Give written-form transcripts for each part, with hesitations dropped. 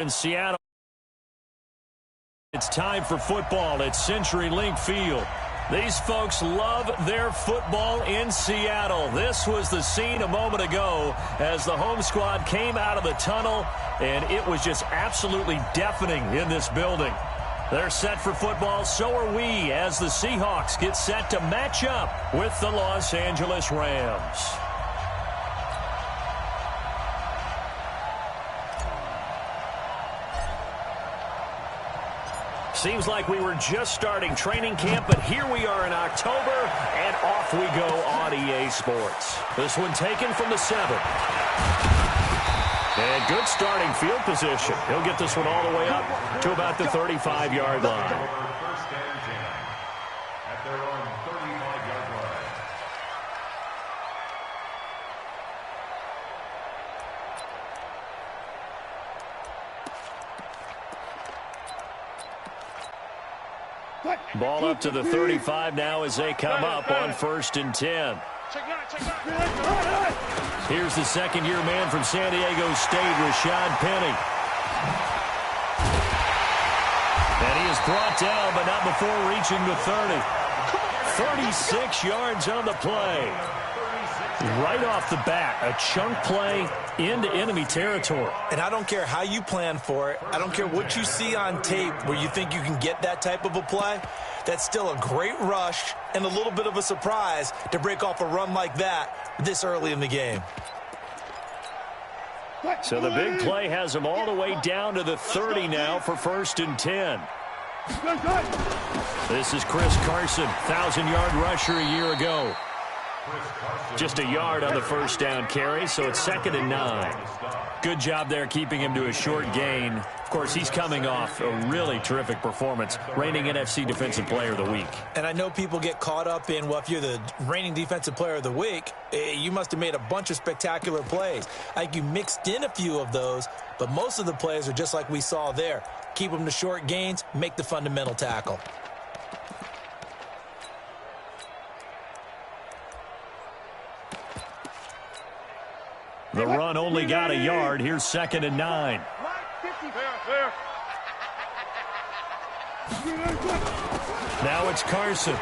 In Seattle, it's time for football at CenturyLink Field. These folks love their football in Seattle. This was the scene a moment ago as the home squad came out of the tunnel, and it was just absolutely deafening in this building. They're set for football, so are we, as the Seahawks get set to match up with the Los Angeles Rams. Seems like we were just starting training camp, but here we are in October, and off we go on EA Sports. This one taken from the 7. And good starting field position. He'll get this one all the way up to about the 35-yard line. Ball up to the 35 now as they come up on 1st and 10. Here's the second-year man from San Diego State, Rashad Penny. And he is brought down, but not before reaching the 30. 36 yards on the play. Right off the bat, a chunk play into enemy territory. And I don't care how you plan for it. I don't care what you see on tape where you think you can get that type of a play. That's still a great rush and a little bit of a surprise to break off a run like that this early in the game. So the big play has him all the way down to the 30 now for 1st and 10. This is Chris Carson, 1,000-yard rusher a year ago. Just a yard on the first down carry, so it's 2nd and 9. Good job there keeping him to a short gain. Of course, he's coming off a really terrific performance, reigning NFC Defensive Player of the Week. And I know people get caught up in, well, if you're the reigning Defensive Player of the Week, you must have made a bunch of spectacular plays. I think you mixed in a few of those, but most of the plays are just like we saw there. Keep them to short gains, make the fundamental tackle. The run only got a yard. Here's 2nd and 9. Now it's Carson.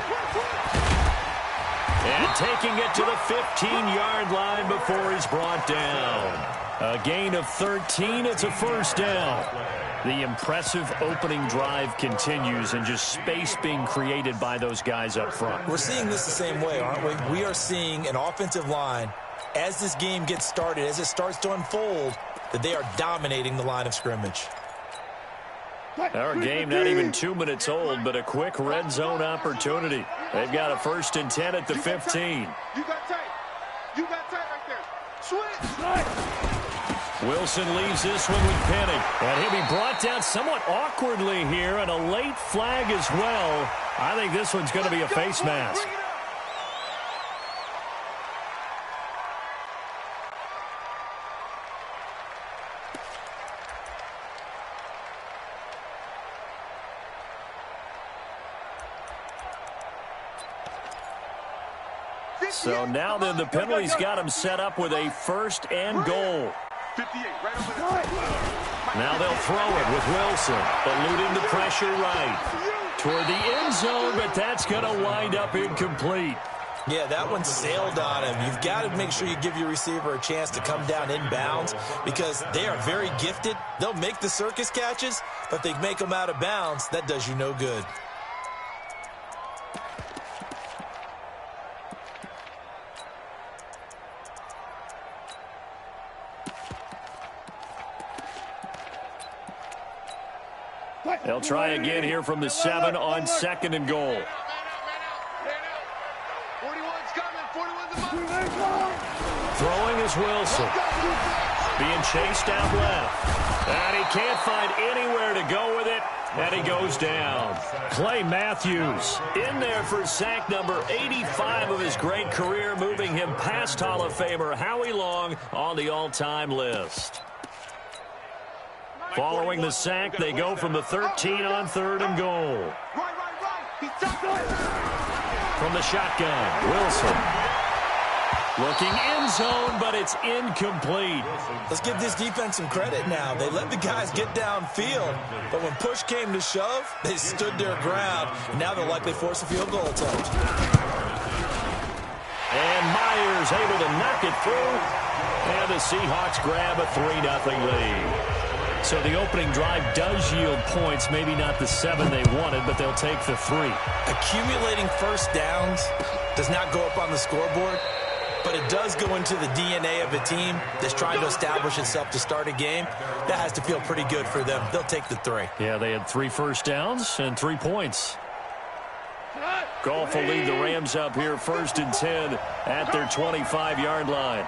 And taking it to the 15-yard line before he's brought down. A gain of 13. It's a 1st down. The impressive opening drive continues, and just space being created by those guys up front. We're seeing this the same way, aren't we? We are seeing an offensive line, as this game gets started, as it starts to unfold, that they are dominating the line of scrimmage. Our game not even 2 minutes old, but a quick red zone opportunity. They've got a 1st and 10 at the 15. You got tight. You got tight right there. Switch. Wilson leaves this one with Penny. And he'll be brought down somewhat awkwardly here, and a late flag as well. I think this one's going to be a face mask. So now then the penalty's got him set up with a 1st and goal. Now they'll throw it with Wilson, eluding the pressure right toward the end zone, but that's going to wind up incomplete. Yeah, that one sailed on him. You've got to make sure you give your receiver a chance to come down inbounds because they are very gifted. They'll make the circus catches, but if they make them out of bounds, that does you no good. They'll try again here from the 7 on 2nd and goal. 41's coming. 41's Throwing is Wilson. Being chased out left. And he can't find anywhere to go with it. And he goes down. Clay Matthews in there for sack number 85 of his great career, moving him past Hall of Famer Howie Long on the all-time list. Following the sack, they go from the 13 on 3rd and goal. From the shotgun, Wilson. Looking end zone, but it's incomplete. Let's give this defense some credit now. They let the guys get downfield, but when push came to shove, they stood their ground. And now they'll likely force a field goal attempt. And Myers able to knock it through. And the Seahawks grab a 3-0 lead. So the opening drive does yield points, maybe not the 7 they wanted, but they'll take the 3. Accumulating first downs does not go up on the scoreboard, but it does go into the DNA of a team that's trying to establish itself to start a game. That has to feel pretty good for them. They'll take the 3. Yeah, they had 3 first downs and 3 points. Goff will lead the Rams up here 1st and 10 at their 25-yard line.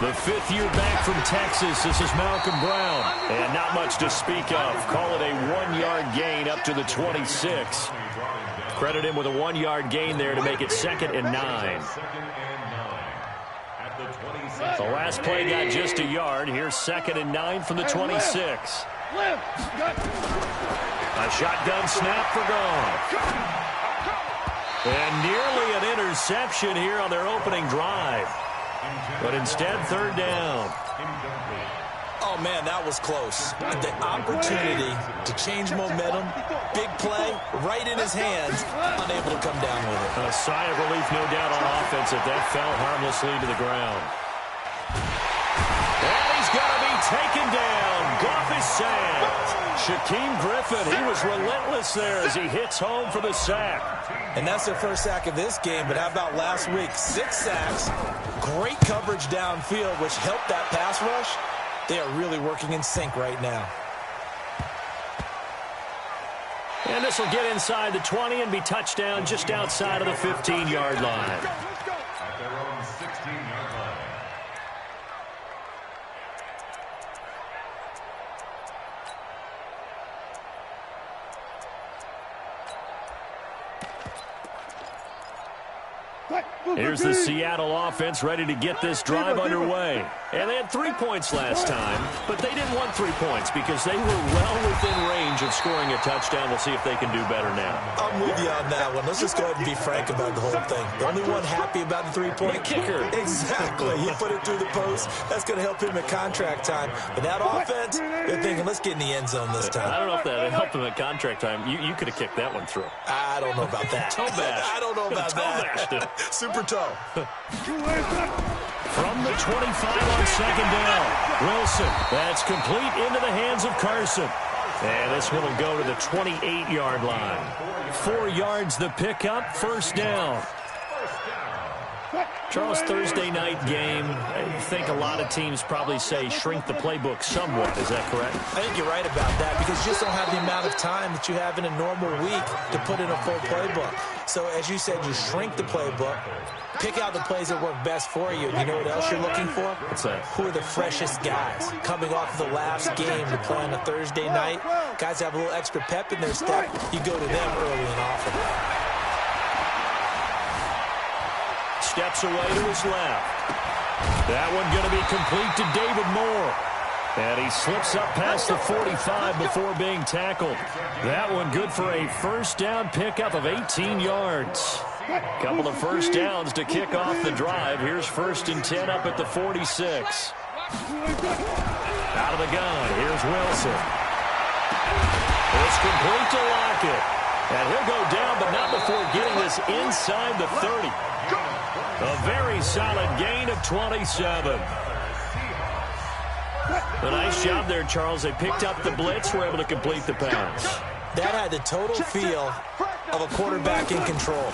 The 5th year back from Texas, this is Malcolm Brown. And not much to speak of. Call it a 1-yard gain up to the 26. Credit him with a 1-yard gain there to make it 2nd and 9. The last play got just a yard. Here's 2nd and 9 from the 26. A shotgun snap for Goff. And nearly an interception here on their opening drive. But instead, 3rd down. Oh, man, that was close. The opportunity to change momentum, big play, right in his hands, unable to come down with it. A sigh of relief, no doubt, on offense if that fell harmlessly to the ground. And he's going to be taken down. Goff is sacked. Shaquem Griffin, he was relentless there as he hits home for the sack. And that's their first sack of this game, but how about last week? 6 sacks, great coverage downfield, which helped that pass rush. They are really working in sync right now. And this will get inside the 20 and be touchdown just outside of the 15-yard line. At their own 16-yard line. Here's the Seattle offense ready to get this drive underway. And they had 3 points last time, but they didn't want 3 points because they were well within range of scoring a touchdown. We'll see if they can do better now. I'm with you on that one. Let's just go ahead and be frank about the whole thing. The only one happy about the 3-point kicker. Exactly. He put it through the post. That's going to help him at contract time. But that offense, they're thinking, let's get in the end zone this time. I don't know if that helped him at contract time. You could have kicked that one through. I don't know about that. Toe bash. I don't know about that. Super toe. From the 25 on 2nd down. Wilson. That's complete into the hands of Carson. And this one will go to the 28-yard line. 4 yards the pickup. 1st down. Charles, Thursday night game, I think a lot of teams probably say shrink the playbook somewhat. Is that correct? I think you're right about that because you just don't have the amount of time that you have in a normal week to put in a full playbook. So, as you said, you shrink the playbook, pick out the plays that work best for you. You know what else you're looking for? What's that? Who are the freshest guys coming off of the last game to play on a Thursday night? Guys have a little extra pep in their step. You go to them early and often. Steps away to his left. That one going to be complete to David Moore. And he slips up past the 45 before being tackled. That one good for a 1st down pickup of 18 yards. Couple of 1st downs to kick off the drive. Here's 1st and 10 up at the 46. Out of the gun. Here's Wilson. It's complete to Lockett. And he'll go down, but not before getting this inside the 30. A very solid gain of 27. A nice job there, Charles. They picked up the blitz, were able to complete the pass. That had the total feel of a quarterback in control.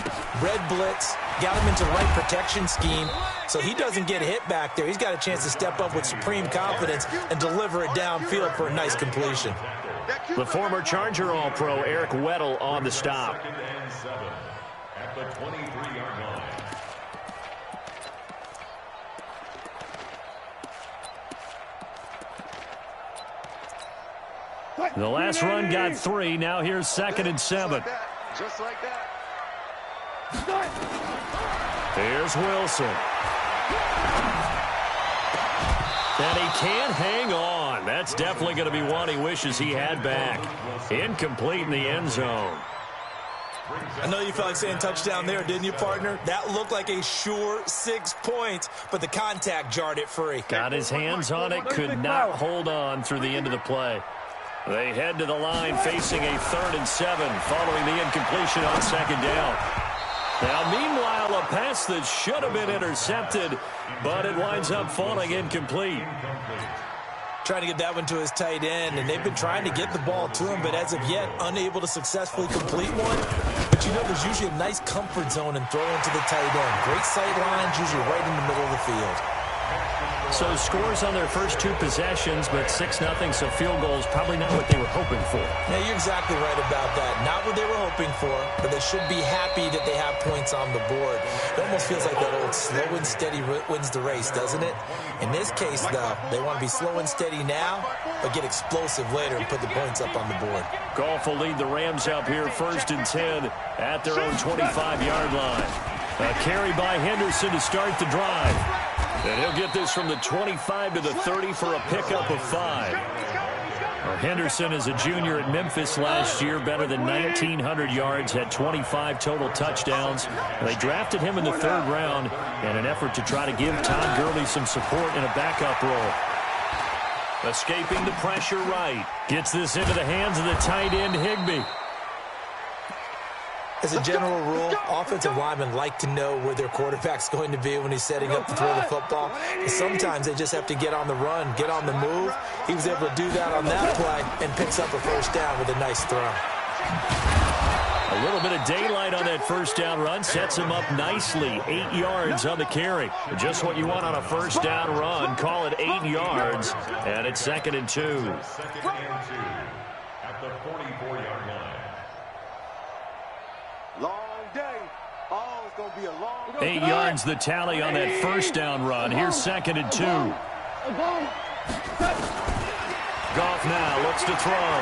Red blitz, got him into the right protection scheme, so he doesn't get hit back there. He's got a chance to step up with supreme confidence and deliver it downfield for a nice completion. The former Charger All-Pro Eric Weddle on the stop. At the 23-yard line. The last run got 3. Now here's 2nd and 7. Just like that. Here's Wilson. And he can't hang on. That's definitely going to be one he wishes he had back. Incomplete in the end zone. I know you felt like saying touchdown there, didn't you, partner? That looked like a sure 6 points, but the contact jarred it free. Got his hands on it, could not hold on through the end of the play. They head to the line facing a 3rd and 7 following the incompletion on 2nd down. Now, meanwhile, a pass that should have been intercepted, but it winds up falling incomplete. Trying to get that one to his tight end, and they've been trying to get the ball to him, but as of yet, unable to successfully complete one. But you know, there's usually a nice comfort zone in throwing to the tight end. Great sight lines, usually right in the middle of the field. So scores on their first 2 possessions, but 6-0, so field goals probably not what they were hoping for. Yeah, you're exactly right about that. Not what they were hoping for, but they should be happy that they have points on the board. It almost feels like that old slow and steady wins the race, doesn't it? In this case, though, they want to be slow and steady now, but get explosive later and put the points up on the board. Goff will lead the Rams up here 1st and 10 at their own 25-yard line. A carry by Henderson to start the drive. And he'll get this from the 25 to the 30 for a pickup of 5. Well, Henderson is a junior at Memphis last year, better than 1,900 yards, had 25 total touchdowns. They drafted him in the 3rd round in an effort to try to give Todd Gurley some support in a backup role. Escaping the pressure right. Gets this into the hands of the tight end, Higbee. As a general rule, offensive linemen like to know where their quarterback's going to be when he's setting up to throw the football. But sometimes they just have to get on the run, get on the move. He was able to do that on that play and picks up a 1st down with a nice throw. A little bit of daylight on that 1st down run sets him up nicely. 8 yards on the carry. Just what you want on a 1st down run. Call it 8 yards, and it's 2nd and 2. 2nd and 2 at the 44-yard line. Long day. Oh, it's going to be a long 8 yards the tally on that 1st down run. Here's 2nd and 2. Goff now looks to throw.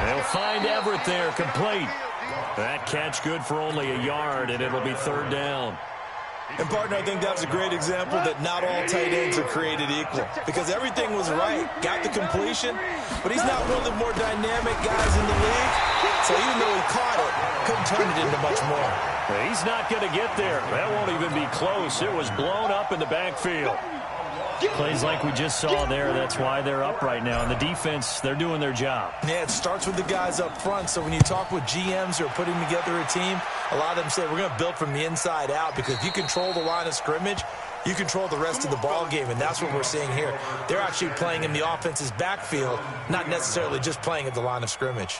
They'll find Everett there, complete. That catch good for only a yard, and it'll be 3rd down. And, partner, I think that's a great example that not all tight ends are created equal. Because everything was right, got the completion, but he's not one of the more dynamic guys in the league. So even though he caught it, couldn't turn it into much more. He's not going to get there. That won't even be close. It was blown up in the backfield. Plays like we just saw there. That's why they're up right now. And the defense, they're doing their job. Yeah, it starts with the guys up front. So when you talk with GMs who are putting together a team, a lot of them say we're going to build from the inside out, because if you control the line of scrimmage, you control the rest of the ball game, and that's what we're seeing here. They're actually playing in the offense's backfield, not necessarily just playing at the line of scrimmage.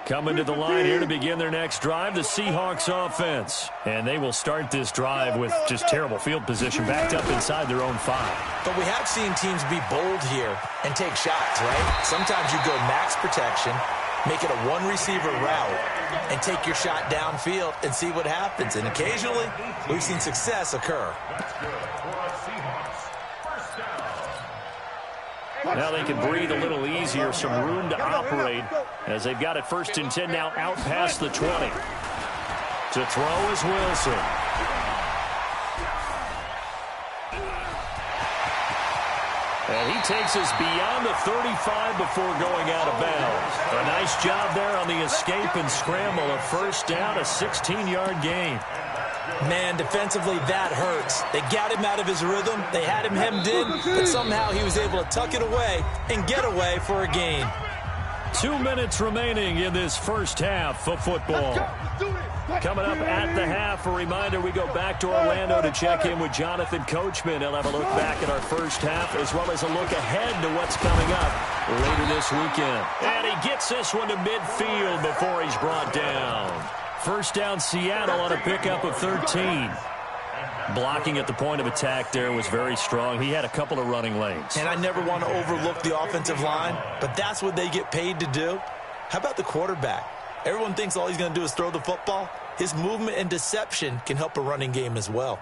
Coming to the line here to begin their next drive, the Seahawks offense. And they will start this drive with just terrible field position, backed up inside their own 5. But we have seen teams be bold here and take shots, right? Sometimes you go max protection, make it a 1-receiver route, and take your shot downfield and see what happens. And occasionally, we've seen success occur. Now they can breathe a little easier, some room to operate as they've got it 1st and 10 now out past the 20. To throw is Wilson. And he takes us beyond the 35 before going out of bounds. A nice job there on the escape and scramble. A 1st down, a 16-yard gain. Man, defensively, that hurts. They got him out of his rhythm. They had him hemmed in, but somehow he was able to tuck it away and get away for a gain. 2 minutes remaining in this 1st half of football. Coming up at the half, a reminder, we go back to Orlando to check in with Jonathan Coachman. He'll have a look back at our 1st half as well as a look ahead to what's coming up later this weekend. And he gets this one to midfield before he's brought down. 1st down Seattle on a pickup of 13. Blocking at the point of attack there was very strong. He had a couple of running lanes. And I never want to overlook the offensive line, but that's what they get paid to do. How about the quarterback? Everyone thinks all he's going to do is throw the football. His movement and deception can help a running game as well.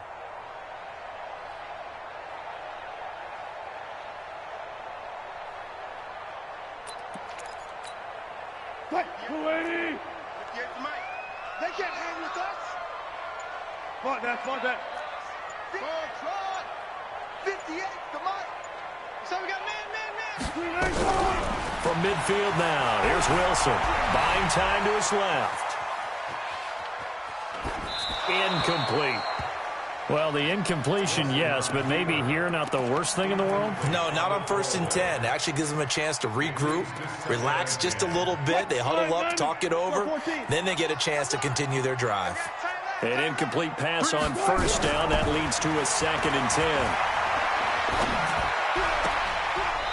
They can't hang with us. Fuck that. 58, come on. So we got man. From midfield now, here's Wilson. Buying time to his left. Incomplete. Well, the incompletion, yes, but maybe here not the worst thing in the world? No, not on 1st and 10. It actually gives them a chance to regroup, relax just a little bit. They huddle up, talk it over, then they get a chance to continue their drive. An incomplete pass on 1st down. That leads to a 2nd and 10.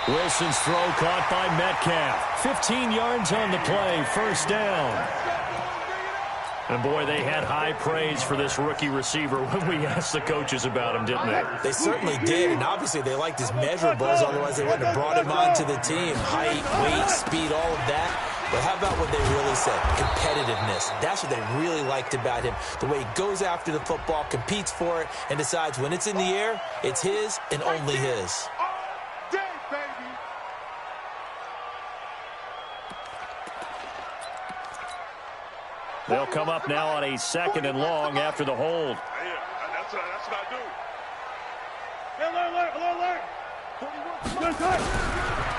Wilson's throw caught by Metcalf. 15 yards on the play, 1st down. And, boy, they had high praise for this rookie receiver when we asked the coaches about him, didn't they? They certainly did, and obviously they liked his measurables. Otherwise, they wouldn't have brought him onto the team. Height, weight, speed, all of that. But how about what they really said? Competitiveness. That's what they really liked about him. The way he goes after the football, competes for it, and decides when it's in the air, it's his and only his. They'll come up now on a 2nd and long after the hold. Yeah, that's what I do.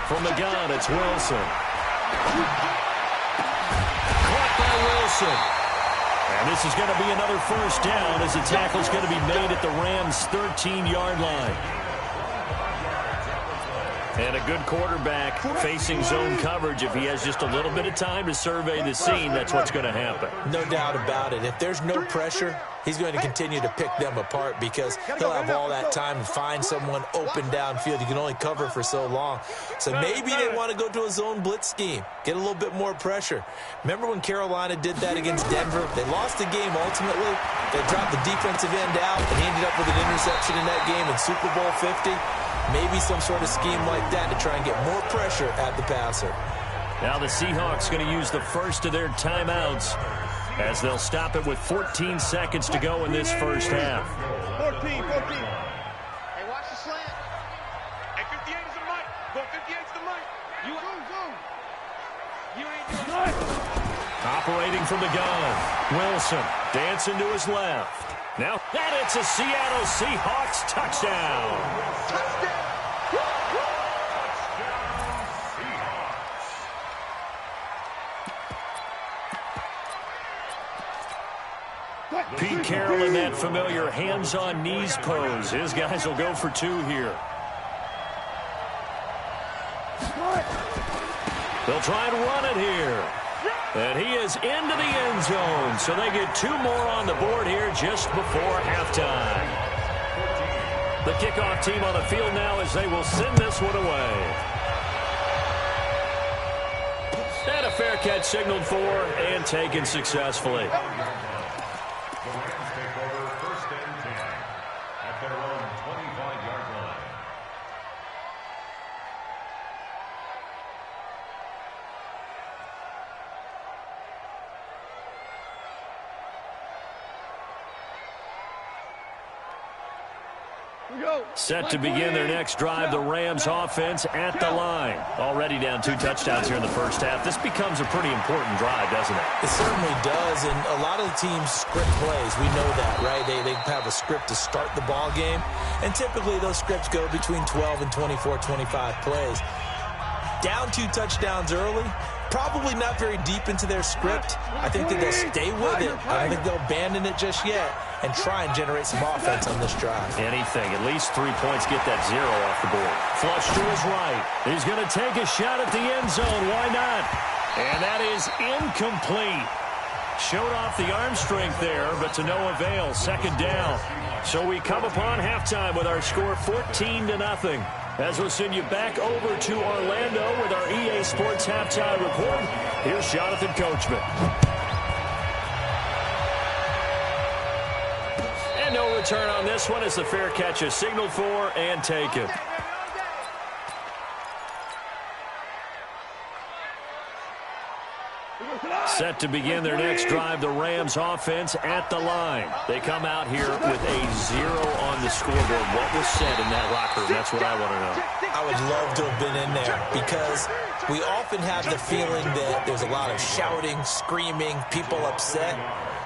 From the gun, it's Wilson. Caught by Wilson. And this is going to be another 1st down as the tackle's going to be made at the Rams' 13-yard line. And a good quarterback facing zone coverage. If he has just a little bit of time to survey the scene, that's what's going to happen. No doubt about it. If there's no pressure, he's going to continue to pick them apart because he'll have all that time to find someone open downfield. You can only cover for so long. So maybe they want to go to a zone blitz scheme, get a little bit more pressure. Remember when Carolina did that against Denver? They lost the game ultimately. They dropped the defensive end out, and he ended up with an interception in that game in Super Bowl 50. Maybe some sort of scheme like that to try and get more pressure at the passer. Now the Seahawks going to use the first of their timeouts as they'll stop it with 14 seconds to go in this first half. 14. Hey, watch the slant. Hey, 58 is the mic. Go 58 is the mic. You ain't doing nothing. Operating from the gun. Wilson dancing to his left. Now, and it's a Seattle Seahawks touchdown. Pete Carroll in that familiar hands-on knees pose. His guys will go for 2 here. They'll try and run it here. And he is into the end zone, so they get 2 more on the board here just before halftime. The kickoff team on the field now as they will send this one away. And a fair catch signaled for and taken successfully. The Rams take over 1st and 10 at their own 25-yard line. Set to begin their next drive, the Rams offense at the line. Already down 2 touchdowns here in the first half. This becomes a pretty important drive, doesn't it? It certainly does, and a lot of the teams script plays. We know that, right? They have a script to start the ball game, and typically those scripts go between 12 and 24, 25 plays. Down 2 touchdowns early, probably not very deep into their script. I think that they'll stay with it. I don't think they'll abandon it just yet and try and generate some offense on this drive. Anything. At least 3 points, get that 0 off the board. Flush to his right. He's going to take a shot at the end zone. Why not? And that is incomplete. Showed off the arm strength there, but to no avail. 2nd down. So we come upon halftime with our score 14-0. As we'll send you back over to Orlando with our EA Sports Halftime Report. Here's Jonathan Coachman. And no return on this one as the fair catch is signaled for and taken. Set to begin their next drive, the Rams offense at the line. They come out here with a 0 on the scoreboard. What was said in that locker room? That's what I want to know. I would love to have been in there because we often have the feeling that there's a lot of shouting, screaming, people upset.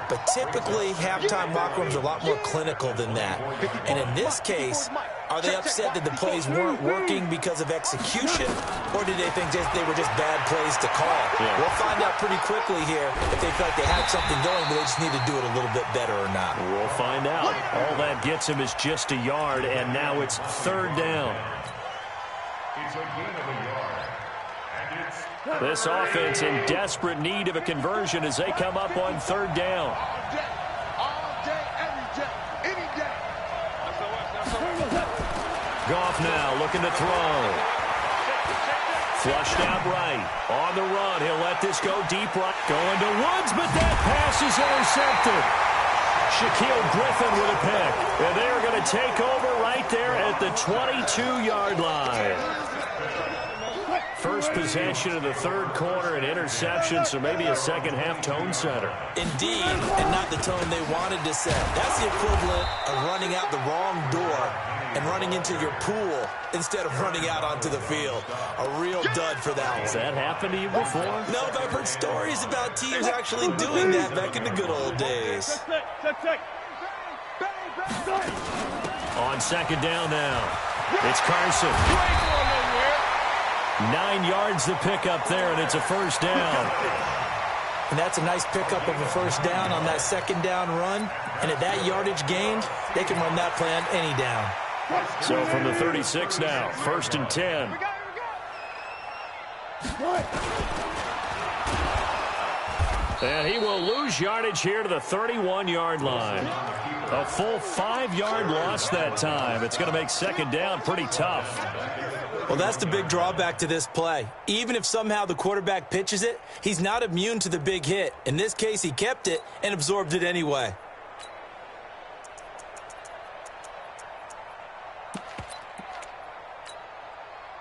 But typically, halftime locker rooms are a lot more clinical than that. And in this case, Are they upset that the plays weren't working because of execution, or did they think they were just bad plays to call? Yeah. We'll find out pretty quickly here if they feel like they had something going, but they just need to do it a little bit better or not. We'll find out. All that gets him is just a yard, and now it's third down. It's a gain of a yard. And it's This offense in desperate need of a conversion as they come up on third down. All day, every day, any day. Goff now looking to throw. Flushed out right. On the run. He'll let this go deep right. Going to Woods, but that pass is intercepted. Shaquille Griffin with a pick. And they're going to take over right there at the 22-yard line. First possession of the third quarter, an interception, so maybe a second-half tone setter. Indeed, and not the tone they wanted to set. That's the equivalent of running out the wrong door and running into your pool instead of running out onto the field. A real dud for that one. Has that happened to you before? No, but I've heard stories about teams actually doing that back in the good old days. On second down now, it's Carson. 9 yards to pick up there, and it's a first down. And that's a nice pickup of a first down on that second down run. And at that yardage gained, they can run that play on any down. So from the 36 now, first and 10. And he will lose yardage here to the 31-yard line. A full 5-yard loss that time. It's going to make second down pretty tough. Well, that's the big drawback to this play. Even if somehow the quarterback pitches it, he's not immune to the big hit. In this case, he kept it and absorbed it anyway.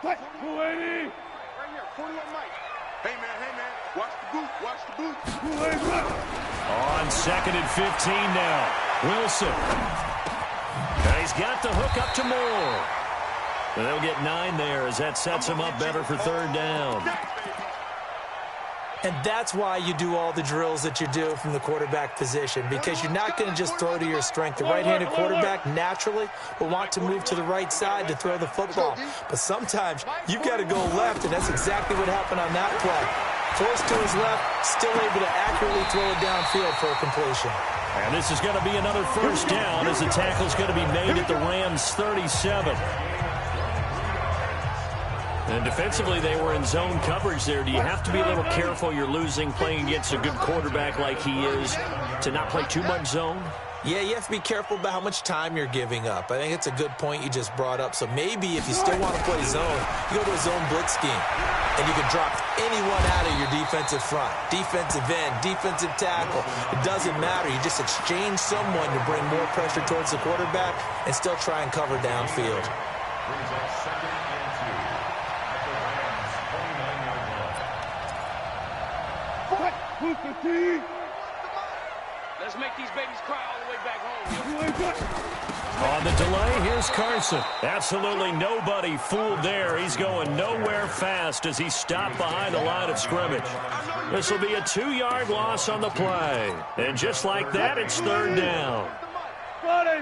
Right here, 41 Mike. Hey, man, watch the boot. On second and 15 now, Wilson. And he's got the hook up to Moore. And they'll get 9 there as that sets him up better for third down. And that's why you do all the drills that you do from the quarterback position, because you're not going to just throw to your strength. The right-handed quarterback naturally will want to move to the right side to throw the football. But sometimes you've got to go left, and that's exactly what happened on that play. Forced to his left, still able to accurately throw it downfield for a completion. And this is going to be another first down as the tackle's going to be made at the Rams 37. And defensively, they were in zone coverage there. Do you have to be a little careful? You're losing, playing against a good quarterback like he is, to not play too much zone? Yeah, you have to be careful about how much time you're giving up. I think it's a good point you just brought up. So maybe if you still want to play zone, you go to a zone blitz scheme. And you can drop anyone out of your defensive front. Defensive end, defensive tackle. It doesn't matter. You just exchange someone to bring more pressure towards the quarterback and still try and cover downfield. brings up second and 2 at the Rams 29-yard line. Let's make these babies cry all the way back home. On the delay, here's Carson. Absolutely nobody fooled there. He's going nowhere fast as he stopped behind the line of scrimmage. This will be a 2-yard loss on the play. And just like that, it's third down. Friday.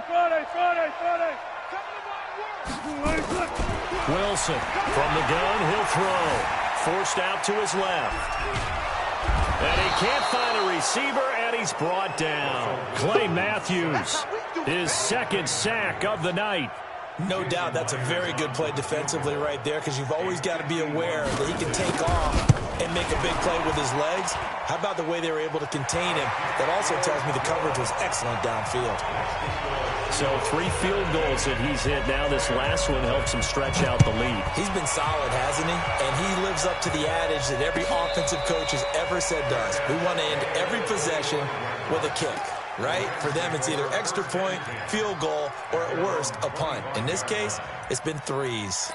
Wilson from the gun, he'll throw. Forced out to his left. And he can't find a receiver, and he's brought down. Clay Matthews, his second sack of the night. No doubt that's a very good play defensively right there, because you've always got to be aware that he can take off and make a big play with his legs. How about the way they were able to contain him? That also tells me the coverage was excellent downfield. So 3 field goals that he's hit now. This last one helps him stretch out the lead. He's been solid, hasn't he? And he lives up to the adage that every offensive coach has ever said to us. We want to end every possession with a kick, right? For them, it's either extra point, field goal, or at worst, a punt. In this case, it's been 3s.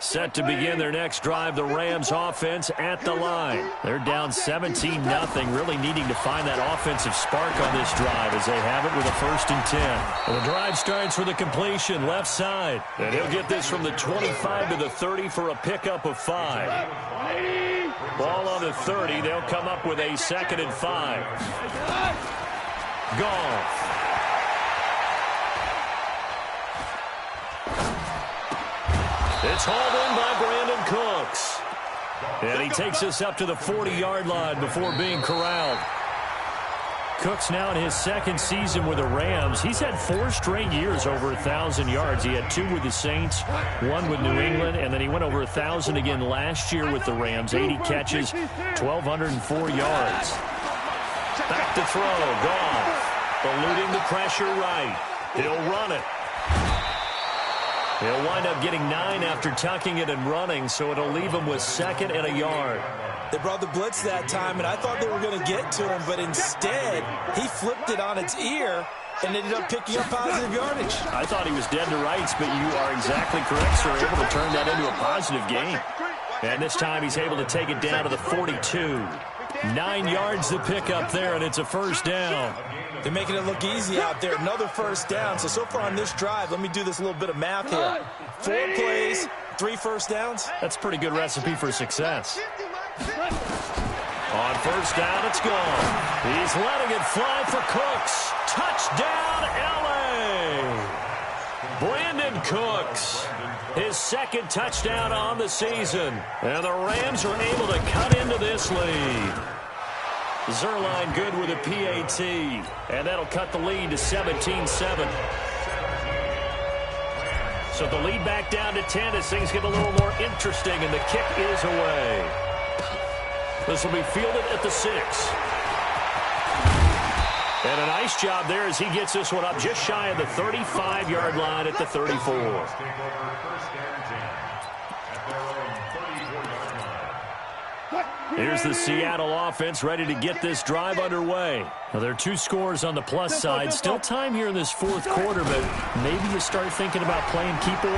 Set to begin their next drive, the Rams offense at the line. They're down 17-0, really needing to find that offensive spark on this drive as they have it with a first and 10. Well, the drive starts with a completion left side. And he'll get this from the 25 to the 30 for a pickup of 5. Ball on the 30. They'll come up with a 2nd and 5. Goff. It's hauled in by Brandon Cooks. And he takes us up to the 40-yard line before being corralled. Cooks now in his 2nd season with the Rams. He's had 4 straight years over 1,000 yards. He had 2 with the Saints, 1 with New England, and then he went over 1,000 again last year with the Rams. 80 catches, 1,204 yards. Back to throw. Goff eluding the pressure right. He'll run it. He'll wind up getting 9 after tucking it and running, so it'll leave him with 2nd and a yard. They brought the blitz that time, and I thought they were going to get to him, but instead, he flipped it on its ear and ended up picking up positive yardage. I thought he was dead to rights, but you are exactly correct, sir. Able to turn that into a positive gain. And this time, he's able to take it down to the 42. 9 yards to pick up there, and it's a 1st down. They're making it look easy out there. Another 1st down. So far on this drive, let me do this little bit of math here. 4 plays, 3 1st downs. That's a pretty good recipe for success. On 1st down, it's gone. He's letting it fly for Cooks. Touchdown, L.A. Brandon Cooks, his 2nd touchdown on the season. And the Rams are able to cut into this lead. Zerline good with a PAT, and that'll cut the lead to 17-7. So the lead back down to 10 as things get a little more interesting, and the kick is away. This will be fielded at the 6. And a nice job there as he gets this one up just shy of the 35-yard line at the 34. Here's the Seattle offense ready to get this drive underway. Now, there are 2 scores on the plus side. Still time here in this 4th quarter, but maybe you start thinking about playing keep away?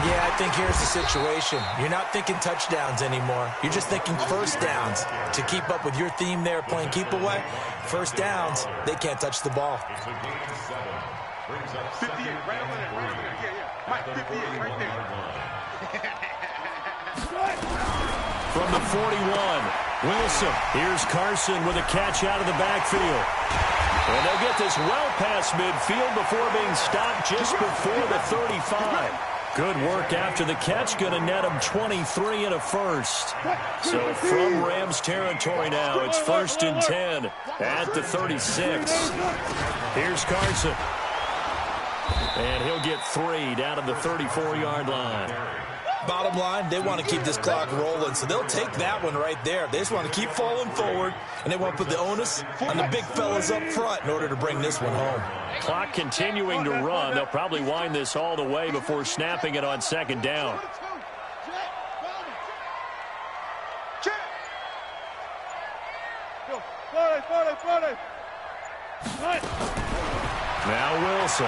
Yeah, I think here's the situation. You're not thinking touchdowns anymore. You're just thinking 1st downs. To keep up with your theme there, playing keep away, 1st downs, they can't touch the ball. 58, right over there, right over there. Yeah. Mike, 58, right there. From the 41, Wilson. Here's Carson with a catch out of the backfield. And they'll get this well past midfield before being stopped just before the 35. Good work after the catch. Going to net him 23 and a 1st. So from Rams territory now, it's 1st and 10 at the 36. Here's Carson. And he'll get 3 down to the 34-yard line. Bottom line, they want to keep this clock rolling, so they'll take that one right there. They just want to keep falling forward, and they want to put the onus on the big fellas up front in order to bring this one home. Clock continuing to run. They'll probably wind this all the way before snapping it on 2nd down. Now Wilson.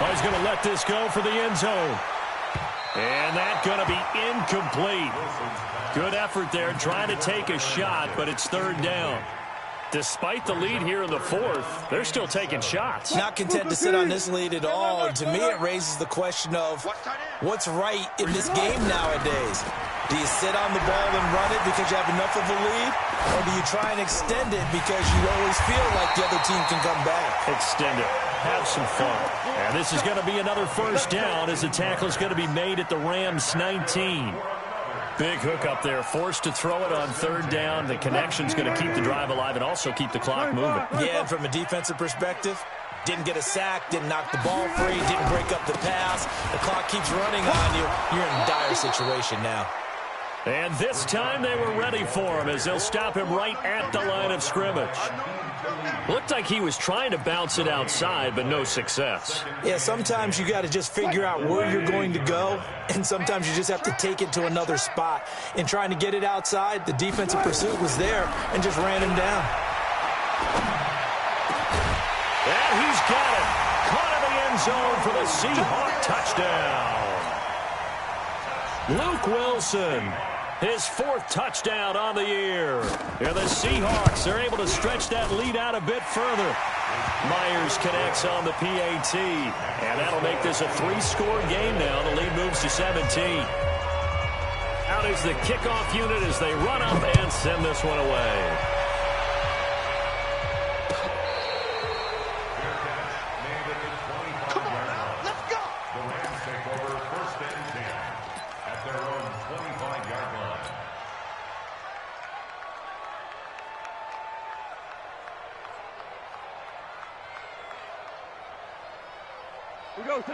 Oh, he's going to let this go for the end zone. And that's going to be incomplete. Good effort there trying to take a shot, but it's 3rd down. Despite the lead here in the 4th, they're still taking shots. Not content to sit on this lead at all. And to me, it raises the question of what's right in this game nowadays. Do you sit on the ball and run it because you have enough of a lead? Or do you try and extend it because you always feel like the other team can come back? Extend it. Have some fun. And this is going to be another 1st down as the tackle is going to be made at the Rams 19. Big hook up there, forced to throw it on 3rd down. The connection's going to keep the drive alive and also keep the clock moving. Yeah, and from a defensive perspective, didn't get a sack, didn't knock the ball free, didn't break up the pass. The clock keeps running on you. You're in a dire situation now. And this time they were ready for him as they'll stop him right at the line of scrimmage. Looked like he was trying to bounce it outside, but no success. Yeah, sometimes you got to just figure out where you're going to go, and sometimes you just have to take it to another spot. In trying to get it outside, the defensive pursuit was there and just ran him down. And he's got it. Caught in the end zone for the Seahawk touchdown. Luke Wilson. His 4th touchdown on the year. And the Seahawks are able to stretch that lead out a bit further. Myers connects on the PAT. And that'll make this a 3-score game now. The lead moves to 17. Out is the kickoff unit as they run up and send this one away.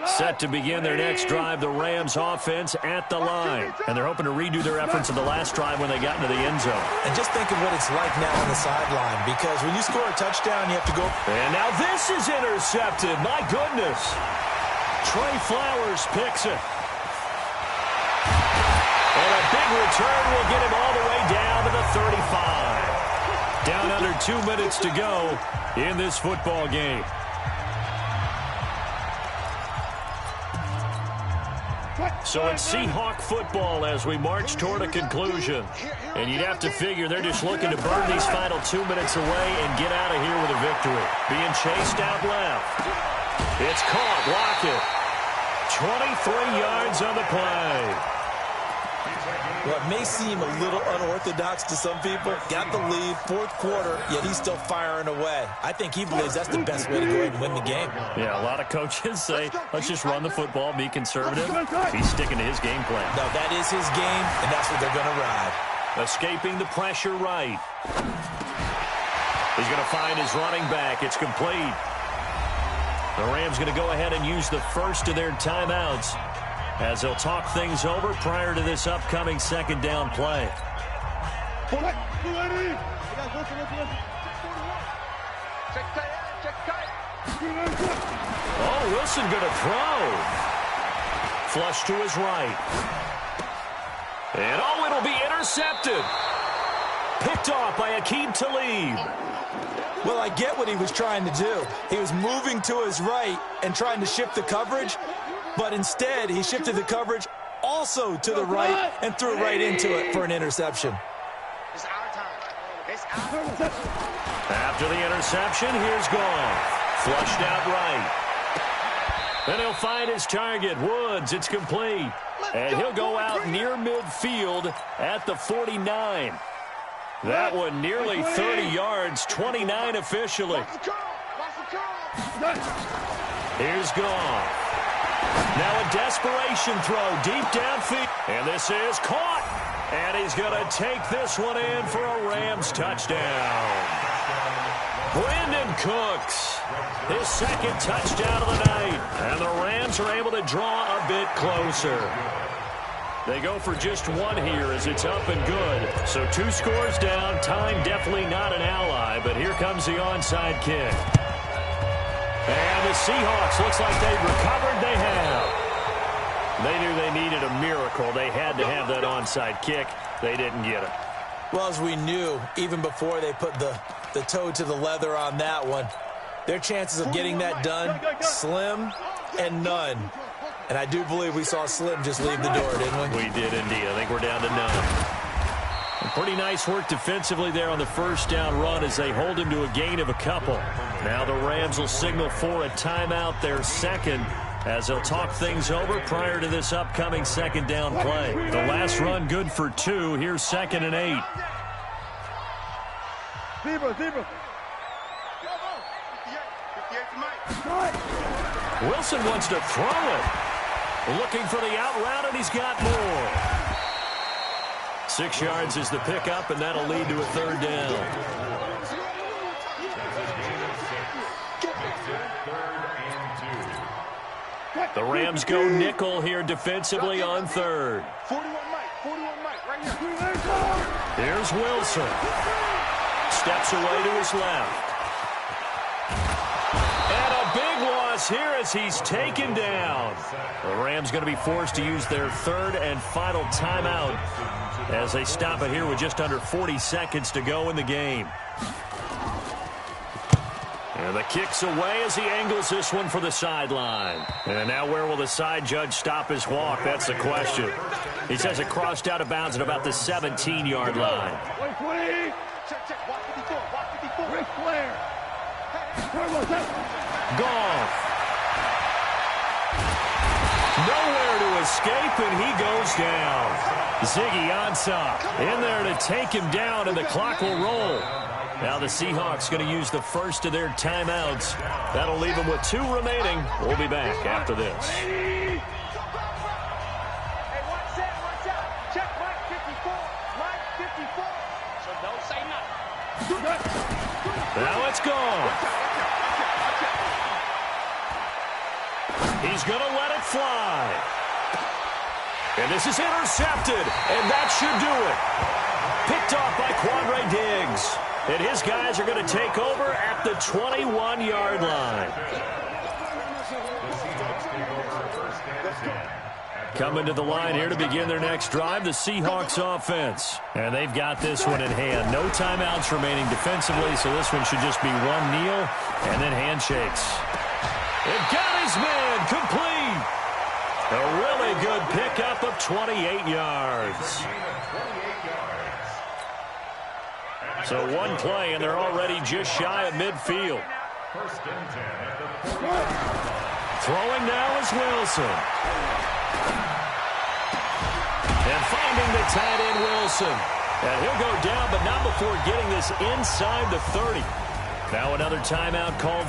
Set to begin their next drive, the Rams offense at the line. And they're hoping to redo their efforts in the last drive when they got into the end zone. And just think of what it's like now on the sideline, because when you score a touchdown, you have to go. And now this is intercepted. My goodness. Trey Flowers picks it. And a big return will get him all the way down to the 35. Down under 2 minutes to go in this football game. So it's Seahawk football as we march toward a conclusion. And you'd have to figure they're just looking to burn these final 2 minutes away and get out of here with a victory. Being chased out left. It's caught. Lockett. 23 yards on the play. Well, it may seem a little unorthodox to some people. Got the lead, fourth quarter, yet he's still firing away. I think he believes that's the best way to go ahead and win the game. Yeah, a lot of coaches say, let's just run the football, be conservative. He's sticking to his game plan. No, that is his game, and that's what they're going to ride. Escaping the pressure right. He's going to find his running back. It's complete. The Rams going to go ahead and use the first of their timeouts as they'll talk things over prior to this upcoming second down play. Oh, Wilson going to throw. Flush to his right. And oh, it'll be intercepted. Picked off by Aqib Talib. Well, I get what he was trying to do. He was moving to his right and trying to shift the coverage. But instead, he shifted the coverage also to the right and threw right into it for an interception. It's our time. It's our time. After the interception, here's Goff. Flushed out right. Then he'll find his target, Woods. It's complete. And he'll go out near midfield at the 49. That one nearly 30 yards, 29 officially. Here's Goff. Now a desperation throw deep downfield. And this is caught. And he's going to take this one in for a Rams touchdown. Brandon Cooks, his second touchdown of the night. And the Rams are able to draw a bit closer. They go for just one here as it's up and good. So 2 scores down. Time definitely not an ally. But here comes the onside kick. And the Seahawks, looks like they've recovered. They have. They knew they needed a miracle. They had to have that onside kick. They didn't get it. Well, as we knew, even before they put the toe to the leather on that one, their chances of getting that done, slim and none. And I do believe we saw Slim just leave the door, didn't we? We did indeed. I think we're down to none. Pretty nice work defensively there on the first down run as they hold him to a gain of a couple. Now the Rams will signal for a timeout, their second, as they'll talk things over prior to this upcoming second down play. The last run good for 2. Here's 2nd and 8. Wilson wants to throw it. Looking for the out route, and he's got more. 6 yards is the pickup, and that'll lead to a third down. The Rams go nickel here defensively on third. 41 Mike, right here. Here's Wilson. Steps away to his left. And a big loss here as he's taken down. The Rams going to be forced to use their third and final timeout as they stop it here with just under 40 seconds to go in the game. And the kick's away as he angles this one for the sideline. And now where will the side judge stop his walk? That's the question. He says it crossed out of bounds at about the 17-yard line. Check. Watch 54. Ric Flair. Goff. Nowhere to escape, and he goes down. Ziggy Ansah in there to take him down, and the clock will roll. Now the Seahawks going to use the first of their timeouts. That'll leave them with 2 remaining. We'll be back after this. Hey, watch out. Check Mike 54. Mike 54. So don't say nothing. Now it's gone. He's going to let it fly. And this is intercepted, and that should do it. Picked off by Quandre Diggs. And his guys are going to take over at the 21-yard line. Coming to the line here to begin their next drive, the Seahawks offense. And they've got this one in hand. No timeouts remaining defensively, so this one should just be one kneel and then handshakes. It got his man complete. A really good pickup of 28 yards. So one play, and they're already just shy of midfield. Throwing now is Wilson. And finding the tight end, Wilson. And he'll go down, but not before getting this inside the 30. Now another timeout called.